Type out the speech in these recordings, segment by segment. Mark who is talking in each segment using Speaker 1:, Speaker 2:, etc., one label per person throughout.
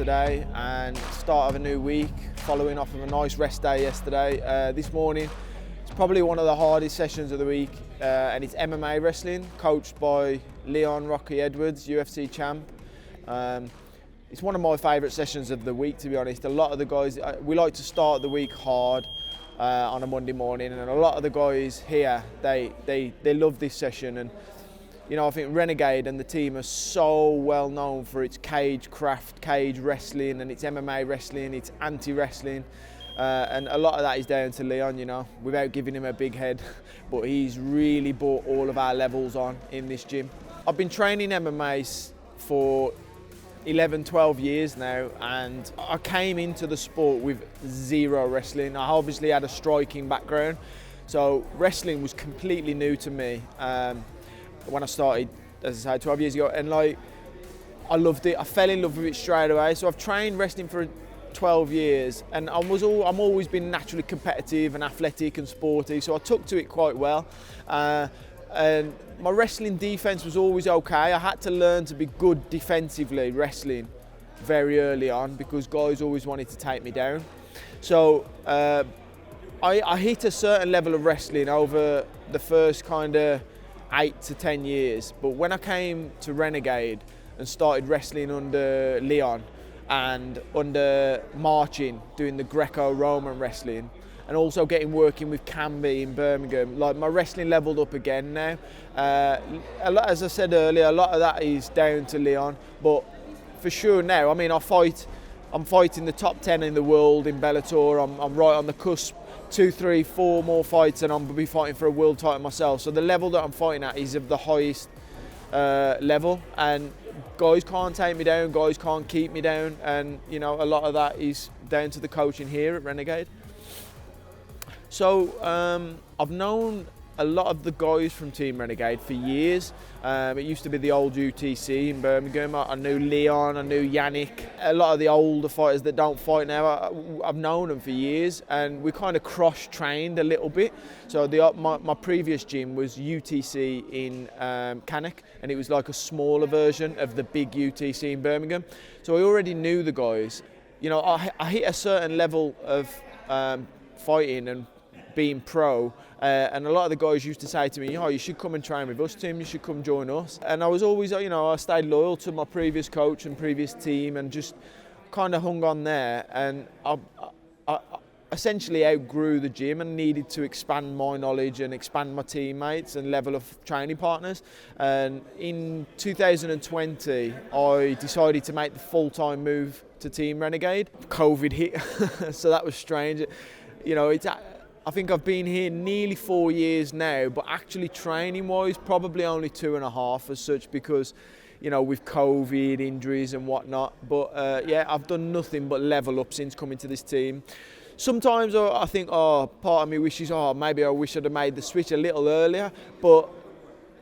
Speaker 1: today and start of a new week, following off of a nice rest day yesterday. This morning, it's probably one of the hardest sessions of the week, and it's MMA wrestling, coached by Leon Rocky Edwards, UFC champ. It's one of my favourite sessions of the week, to be honest. A lot of the guys, we like to start the week hard on a Monday morning, and a lot of the guys here, they love this session. And you know, I think Renegade and the team are so well known for its cage craft, cage wrestling, and its MMA wrestling, its anti-wrestling. And a lot of that is down to Leon, you know, without giving him a big head. But he's really brought all of our levels on in this gym. I've been training MMA for 11, 12 years now, and I came into the sport with zero wrestling. I obviously had a striking background, so wrestling was completely new to me. When I started, as I say, 12 years ago, and like, I loved it. I fell in love with it straight away. So I've trained wrestling for 12 years, and I'm always been naturally competitive and athletic and sporty, so I took to it quite well. And my wrestling defense was always okay. I had to learn to be good defensively wrestling very early on because guys always wanted to take me down. So I hit a certain level of wrestling over the first kind of 8 to 10 years, but when I came to Renegade and started wrestling under Leon and under Marcin, doing the Greco-Roman wrestling, and also working with Camby in Birmingham, like, my wrestling leveled up again now. As I said earlier, a lot of that is down to Leon, but for sure now, I mean, I'm fighting the top 10 in the world in Bellator. I'm right on the cusp. 2, 3, 4 more fights and I'm going to be fighting for a world title myself. So the level that I'm fighting at is of the highest level, and guys can't take me down, guys can't keep me down, and you know, a lot of that is down to the coaching here at Renegade. So I've known a lot of the guys from Team Renegade for years. It used to be the old UTC in Birmingham. I knew Leon, I knew Yannick. A lot of the older fighters that don't fight now, I've known them for years, and we kind of cross-trained a little bit. So my previous gym was UTC in Cannock, and it was like a smaller version of the big UTC in Birmingham. So I already knew the guys. You know, I hit a certain level of fighting and being pro, and a lot of the guys used to say to me, "Oh, you should come and train with us, Tim. You should come join us." And I was always, you know, I stayed loyal to my previous coach and previous team, and just kind of hung on there. And I essentially outgrew the gym and needed to expand my knowledge and expand my teammates and level of training partners. And in 2020, I decided to make the full-time move to Team Renegade. COVID hit, so that was strange. You know, I think I've been here nearly 4 years now, but actually training-wise, probably only 2.5 as such, because, you know, with COVID, injuries and whatnot. But yeah, I've done nothing but level up since coming to this team. Sometimes I think, part of me wishes, maybe I wish I'd have made the switch a little earlier. But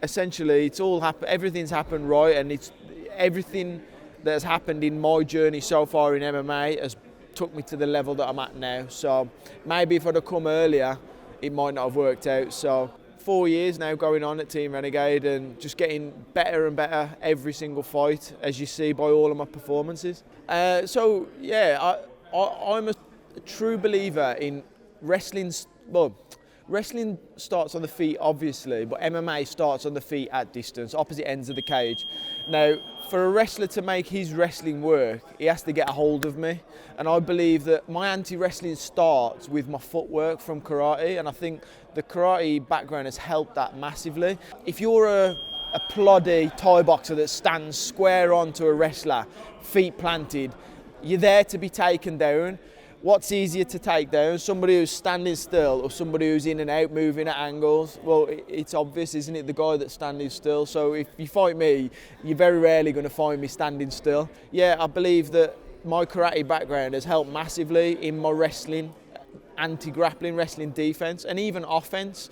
Speaker 1: essentially, it's all everything's happened right, and it's everything that has happened in my journey so far in MMA has took me to the level that I'm at now. So maybe if I'd have come earlier, it might not have worked out. So 4 years now going on at Team Renegade, and just getting better and better every single fight, as you see by all of my performances. So yeah, I'm a true believer in wrestling. Well, wrestling starts on the feet, obviously, but MMA starts on the feet at distance, opposite ends of the cage. Now, for a wrestler to make his wrestling work, he has to get a hold of me. And I believe that my anti-wrestling starts with my footwork from karate, and I think the karate background has helped that massively. If you're a ploddy Thai boxer that stands square onto a wrestler, feet planted, you're there to be taken down. What's easier to take down? Somebody who's standing still or somebody who's in and out, moving at angles? Well, it's obvious, isn't it? The guy that's standing still. So if you fight me, you're very rarely going to find me standing still. Yeah, I believe that my karate background has helped massively in my wrestling, anti-grappling wrestling defense, and even offense.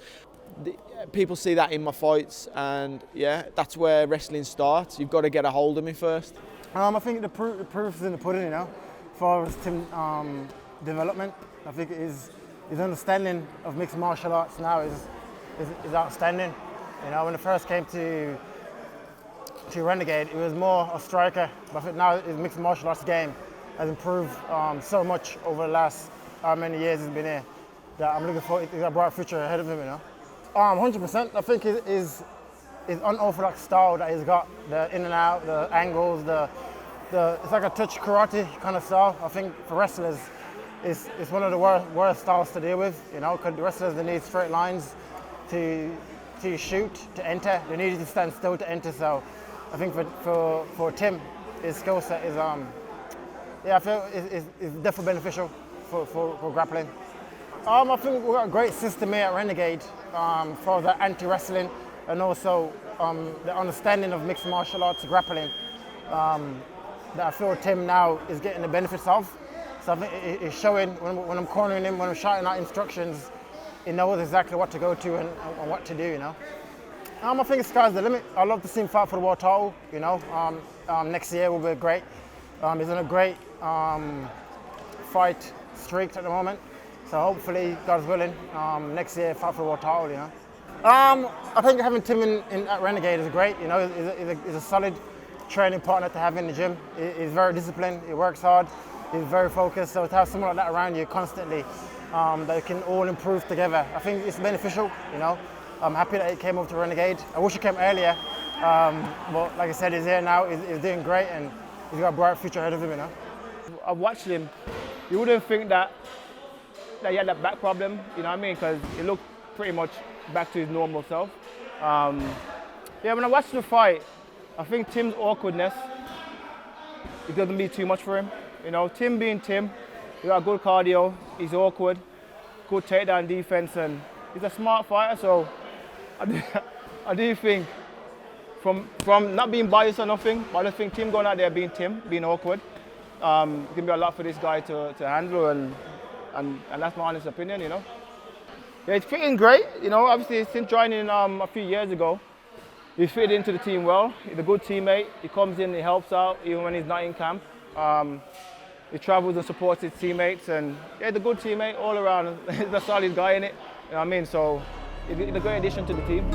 Speaker 1: People see that in my fights, and yeah, that's where wrestling starts. You've got to get a hold of me first.
Speaker 2: I think the proof is in the pudding, you know. As far as Tim development, I think his understanding of mixed martial arts now is outstanding. You know, when I first came to Renegade, it was more a striker, but I think now it's a mixed martial arts game. has improved so much over the last how many years he's been here that I'm looking forward. He's got a bright future ahead of him, you know. 100%. I think his unorthodox style that he's got, the in and out, the angles, it's like a touch karate kind of style. I think for wrestlers, it's one of the worst styles to deal with, you know, because the wrestlers, they need straight lines to shoot, to enter. They need to stand still to enter. So I think for Tim, his skill set is, I feel is definitely beneficial for grappling. I think we've got a great system here at Renegade for the anti-wrestling and also the understanding of mixed martial arts grappling that I feel Tim now is getting the benefits of. So I think it's showing when I'm cornering him, when I'm shouting out instructions, he knows exactly what to go to and what to do, you know. I think the sky's the limit. I love to see him fight for the world title, you know. Next year will be great. He's in a great fight streak at the moment. So hopefully, God's willing, next year fight for the world title, you know. I think having Tim at Renegade is great, you know. He's a solid training partner to have in the gym. He's very disciplined, he works hard, he's very focused. So to have someone like that around you constantly, that you can all improve together, I think it's beneficial, you know. I'm happy that he came over to Renegade. I wish he came earlier, but like I said, he's here now, he's doing great and he's got a bright future ahead of him, you know.
Speaker 3: I've watched him. You wouldn't think that he had that back problem, you know what I mean? Because he looked pretty much back to his normal self. Yeah, when I watched the fight, I think Tim's awkwardness, it doesn't be too much for him. You know, Tim being Tim, he got good cardio, he's awkward, good takedown defense, and he's a smart fighter. So I do think from not being biased or nothing, but I just think Tim going out there being Tim, being awkward, it can be a lot for this guy to handle, and that's my honest opinion, you know. Yeah, it's fitting great, you know. Obviously, since joining a few years ago, he's fitted into the team well. He's a good teammate. He comes in, he helps out, even when he's not in camp. He travels and supports his teammates, and yeah, he's a good teammate all around. He's a solid guy in it, you know what I mean? So he's a great addition to the team.